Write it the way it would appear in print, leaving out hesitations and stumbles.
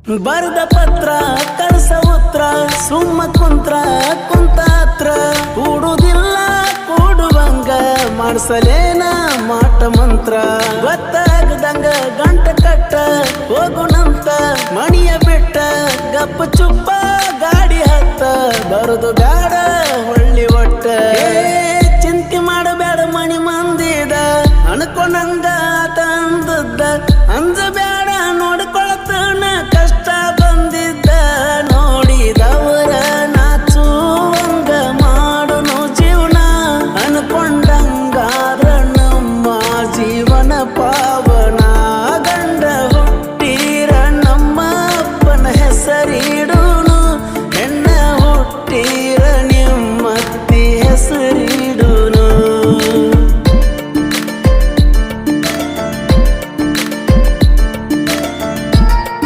ಬರ್ದ ಪತ್ರ ಕಳ್ಸ ಉತ್ರ ಸುಮ್ಮ ಕುಂತ್ರ ಕುಂತಾತ್ರ ಕೂಡುದಿಲ್ಲ ಕೂಡುವಂಗ ಮಾಡ್ಸಲೇನ ಮಾಟ ಮಂತ್ರ ಗೊತ್ತಾಗದಂಗ ಗಂಟ ಕಟ್ಟ ಹೋಗುಣಂತ ಮಣಿಯ ಬಿಟ್ಟ ಗಪ್ಪ ಚುಪ್ಪ ಗಾಡಿ ಹತ್ತ ಬರುದು ಗಾಡ ಹೊಳ್ಳಿ ಒಟ್ಟ ಚಿಂತೆ ಮಾಡಬೇಡ ಮಣಿ ಮಂದಿದ ಅನ್ಕೊಂಡಂಗ